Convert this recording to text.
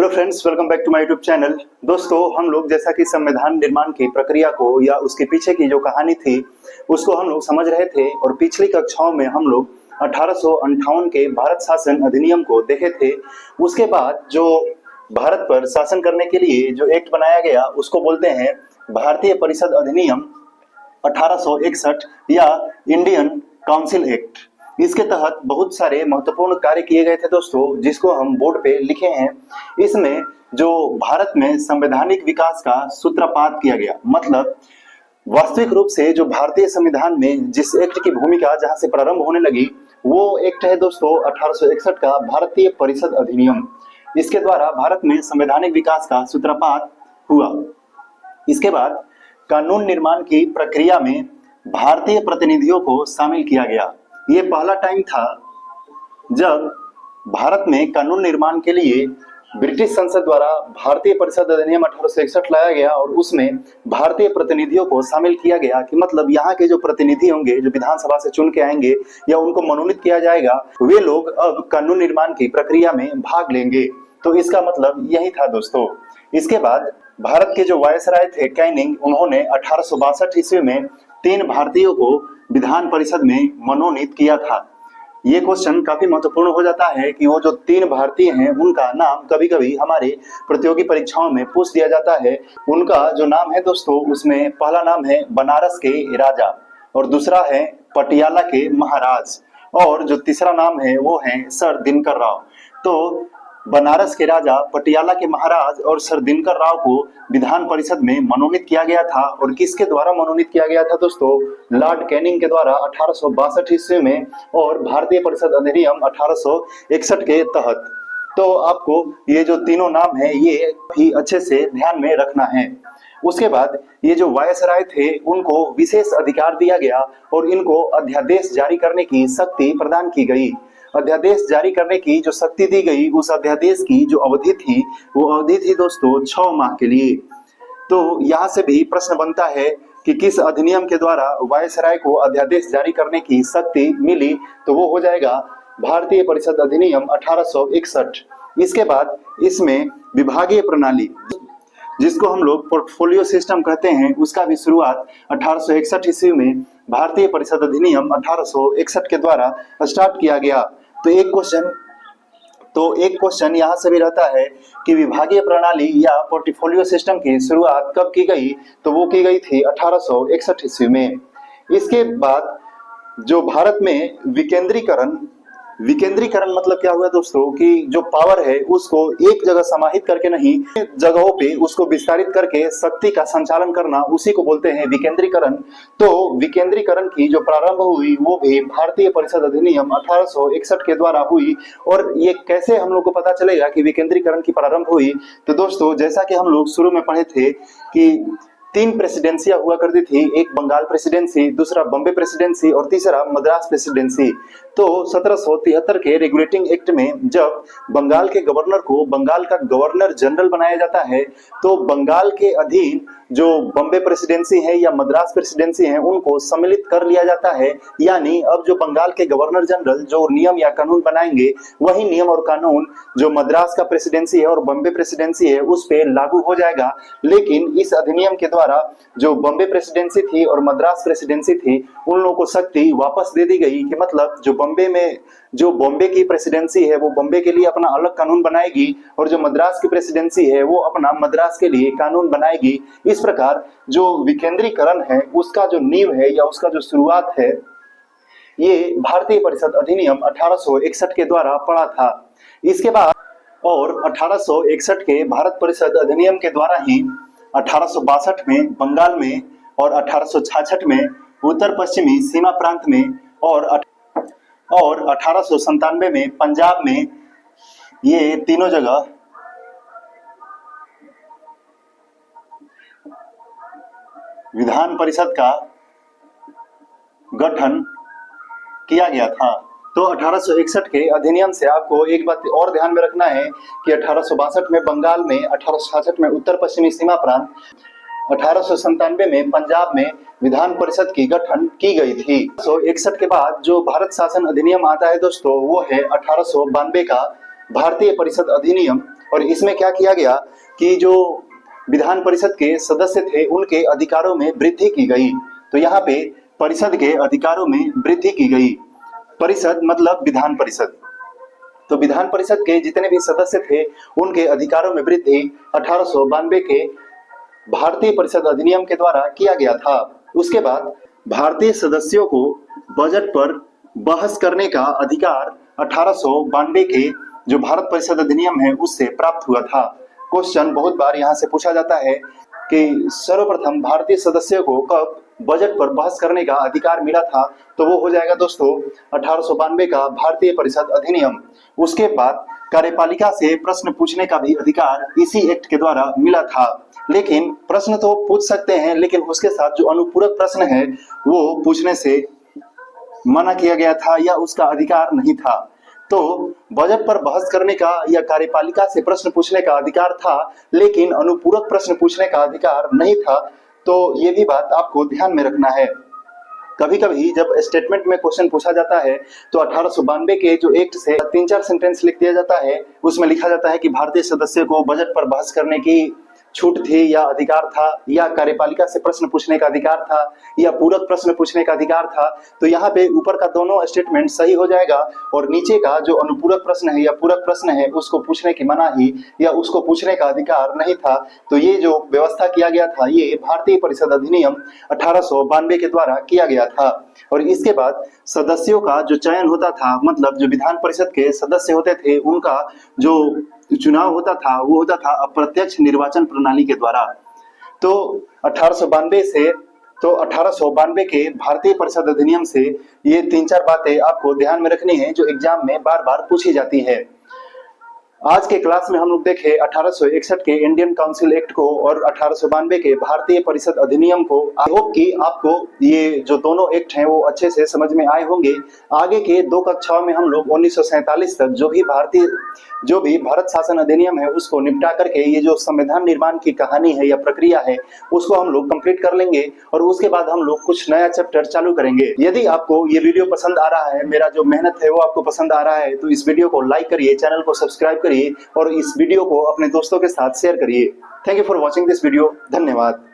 Hello friends, welcome back to my YouTube channel. दोस्तों, हम लोग जैसा कि संविधान निर्माण की प्रक्रिया को या उसके पीछे की जो कहानी थी उसको हम लोग समझ रहे थे और पिछली कक्षाओं में हम लोग 1858 के भारत शासन अधिनियम को देखे थे। उसके बाद जो भारत पर शासन करने के लिए जो एक्ट बनाया गया उसको बोलते हैं भारतीय परिषद अधिनियम 1861 या इंडियन काउंसिल एक्ट। इसके तहत बहुत सारे महत्वपूर्ण कार्य किए गए थे दोस्तों, जिसको हम बोर्ड पे लिखे हैं। इसमें जो भारत में संवैधानिक विकास का सूत्रपात किया गया, मतलब वास्तविक रूप से जो भारतीय संविधान में जिस एक्ट की भूमिका जहां से प्रारंभ होने लगी वो एक्ट है दोस्तों 1861 का भारतीय परिषद अधिनियम। इसके द्वारा भारत में संवैधानिक विकास का सूत्रपात हुआ। इसके बाद कानून निर्माण की प्रक्रिया में भारतीय प्रतिनिधियों को शामिल किया गया। ये पहला टाइम था जब भारत में कानून निर्माण के लिए ब्रिटिश संसद द्वारा भारतीय परिषद अधिनियम 1861 लाया गया और उसमें भारतीय प्रतिनिधियों को शामिल किया गया कि मतलब यहाँ के जो प्रतिनिधि होंगे, जो विधानसभा से चुन के आएंगे या उनको मनोनीत किया जाएगा, वे लोग अब कानून निर्माण की प्रक्रिया में भाग लेंगे। तो इसका मतलब यही था दोस्तों। इसके बाद भारत के जो वायसराय थे कैनिंग, उन्होंने 1862 ईस्वी में 3 भारतीयों को विधान परिषद में मनोनीत किया था। ये क्वेश्चन काफी महत्वपूर्ण हो जाता है कि वो जो 3 भारतीय हैं उनका नाम कभी कभी हमारे प्रतियोगी परीक्षाओं में पूछ दिया जाता है। उनका जो नाम है दोस्तों, उसमें पहला नाम है बनारस के राजा और दूसरा है पटियाला के महाराज और जो तीसरा नाम है वो है सर दिनकर राव। तो बनारस के राजा, पटियाला के महाराज और सर दिनकर राव को विधान परिषद में मनोनीत किया गया था। और किसके द्वारा मनोनीत किया गया था दोस्तों? लॉर्ड कैनिंग के द्वारा 1862 ईस्वी में और भारतीय परिषद अधिनियम 1861 के तहत। तो आपको ये जो तीनों नाम है ये भी अच्छे से ध्यान में रखना है। उसके बाद ये जो वायसराय थे उनको विशेष अधिकार दिया गया और इनको अध्यादेश जारी करने की शक्ति प्रदान की गई। अध्यादेश जारी करने की जो शक्ति दी गई, उस अध्यादेश की जो अवधि थी वो अवधि थी दोस्तों 6 माह के लिए। तो यहाँ से भी प्रश्न बनता है कि किस अधिनियम के द्वारा वायसराय को अध्यादेश जारी करने की शक्ति मिली, तो वो हो जाएगा भारतीय परिषद अधिनियम 1861। इसके बाद इसमें विभागीय प्रणाली, जिसको हम लोग पोर्टफोलियो सिस्टम कहते हैं, उसका भी शुरुआत 1861 ईस्वी में भारतीय परिषद अधिनियम 1861 के द्वारा स्टार्ट किया गया। तो एक क्वेश्चन यहाँ से भी रहता है कि विभागीय प्रणाली या पोर्टफोलियो सिस्टम की शुरुआत कब की गई, तो वो की गई थी 1861 ईस्वी में। इसके बाद जो भारत में विकेंद्रीकरण मतलब क्या हुआ दोस्तों कि जो पावर है उसको एक जगह समाहित करके नहीं, जगहों पे उसको विस्तारित करके शक्ति का संचालन करना, उसी को बोलते हैं विकेंद्रीकरण। तो विकेंद्रीकरण की जो प्रारंभ हुई वो भी भारतीय परिषद अधिनियम 1861 के द्वारा हुई। और ये कैसे हम लोग को पता चलेगा कि विकेंद्रीकरण की प्रारंभ हुई, तो दोस्तों जैसा कि हम लोग शुरू में पढ़े थे कि 3 प्रेसिडेंसियां हुआ करती थी, एक बंगाल प्रेसिडेंसी, दूसरा बॉम्बे प्रेसिडेंसी और तीसरा मद्रास प्रेसिडेंसी। तो 1773 के रेगुलेटिंग एक्ट में जब बंगाल के गवर्नर को बंगाल का गवर्नर जनरल बनाया जाता है, तो बंगाल के अधीन जो बॉम्बे प्रेसिडेंसी है या मद्रास प्रेसिडेंसी है उनको सम्मिलित कर लिया जाता है। यानी अब जो बंगाल के गवर्नर जनरल जो नियम या कानून बनाएंगे, वही नियम और कानून जो मद्रास का प्रेसिडेंसी है और बॉम्बे प्रेसिडेंसी है उस पे लागू हो जाएगा। लेकिन इस अधिनियम के द्वारा जो बॉम्बे प्रेसिडेंसी थी और मद्रास प्रेसिडेंसी थी, उन लोगों को शक्ति वापस दे दी गई कि मतलब जो बॉम्बे की प्रेसिडेंसी है वो बॉम्बे के लिए अपना अलग कानून बनाएगी और जो मद्रास की प्रेसिडेंसी है वो अपना मद्रास के लिए कानून बनाएगी। इस प्रकार जो विकेंद्रीकरण है उसका जो नींव है या उसका जो शुरुआत है, ये भारतीय परिषद अधिनियम 1861 के द्वारा पड़ा था। इसके बाद और 1861 के भारत परिषद अधिनियम के द्वारा ही 1862 में बंगाल में और 1866 में उत्तर पश्चिमी सीमा प्रांत में और 1897 में पंजाब में, ये तीनों जगह विधान परिषद का गठन किया गया था। तो 1861 के अधिनियम से आपको एक बात और ध्यान में रखना है कि 1862 में बंगाल में, 1866 में उत्तर पश्चिमी सीमा प्रांत, 1897 में पंजाब में विधान परिषद की गठन की गई थी। 1861 के बाद जो भारत शासन अधिनियम आता है दोस्तों, वो है 1892 का भारतीय परिषद अधिनियम और इसमें क्या किया गया कि जो विधान परिषद के सदस्य थे उनके अधिकारों में वृद्धि की गई। तो यहाँ पे परिषद के अधिकारों में वृद्धि की गई। परिषद मतलब विधान परिषद। तो विधान परिषद के जितने भी सदस्य थे उनके अधिकारों में वृद्धि 1892 के भारतीय परिषद अधिनियम के द्वारा किया गया था। उसके बाद भारतीय सदस्यों को बजट पर बहस करने का अधिकार 1892 के जो भारत परिषद अधिनियम है उससे प्राप्त हुआ था। क्वेश्चन बहुत बार यहाँ से पूछा जाता है कि सर्वप्रथम भारतीय सदस्यों को कब बजट पर बहस करने का अधिकार मिला था, तो वो हो जाएगा दोस्तों 1892 का भारतीय परिषद अधिनियम। उसके बाद कार्यपालिका से प्रश्न पूछने का भी अधिकार इसी एक्ट के द्वारा मिला था। लेकिन प्रश्न तो पूछ सकते हैं, लेकिन उसके साथ जो अनुपूरक प्रश्न है वो पूछने से मना किया गया था या उसका अधिकार नहीं था। तो बजट पर बहस करने का या कार्यपालिका से प्रश्न पूछने का अधिकार था, लेकिन अनुपूरक प्रश्न पूछने का अधिकार नहीं था। तो ये भी बात आपको ध्यान में रखना है। कभी कभी जब स्टेटमेंट में क्वेश्चन पूछा जाता है तो 1892 के जो एक्ट से 3-4 सेंटेंस लिख दिया जाता है। उसमें लिखा जाता है कि भारतीय सदस्य को बजट पर बहस करने की छूट थी या अधिकार था, या कार्यपालिका से प्रश्न पूछने का अधिकार था, या पूरक प्रश्न पूछने का अधिकार था। तो यहाँ पे ऊपर का दोनों स्टेटमेंट सही हो जाएगा और नीचे का जो अनुपूरक प्रश्न है या पूरक प्रश्न है उसको पूछने की मनाही या उसको पूछने का अधिकार नहीं था। तो ये जो व्यवस्था किया गया था ये भारतीय परिषद अधिनियम 1892 के द्वारा किया गया था। और इसके बाद सदस्यों का जो चयन होता था, मतलब जो विधान परिषद के सदस्य होते थे उनका जो चुनाव होता था वो होता था अप्रत्यक्ष निर्वाचन प्रणाली के द्वारा। तो 1892 के भारतीय परिषद अधिनियम से ये 3-4 बातें आपको ध्यान में रखनी है जो एग्जाम में बार बार पूछी जाती है। आज के क्लास में हम लोग देखे 1861 के इंडियन काउंसिल एक्ट को और 1892 के भारतीय परिषद अधिनियम को। आई होप कि आपको ये जो दोनों एक्ट हैं वो अच्छे से समझ में आए होंगे। आगे के 2 कक्षाओं में हम लोग 1947 तक जो भी भारत शासन अधिनियम है उसको निपटा करके ये जो संविधान निर्माण की कहानी है या प्रक्रिया है उसको हम लोग कंप्लीट कर लेंगे और उसके बाद हम लोग कुछ नया चैप्टर चालू करेंगे। यदि आपको ये वीडियो पसंद आ रहा है, मेरा जो मेहनत है वो आपको पसंद आ रहा है, तो इस वीडियो को लाइक करिए, चैनल को सब्सक्राइब करिए और इस वीडियो को अपने दोस्तों के साथ शेयर करिए। Thank you for watching this video. धन्यवाद।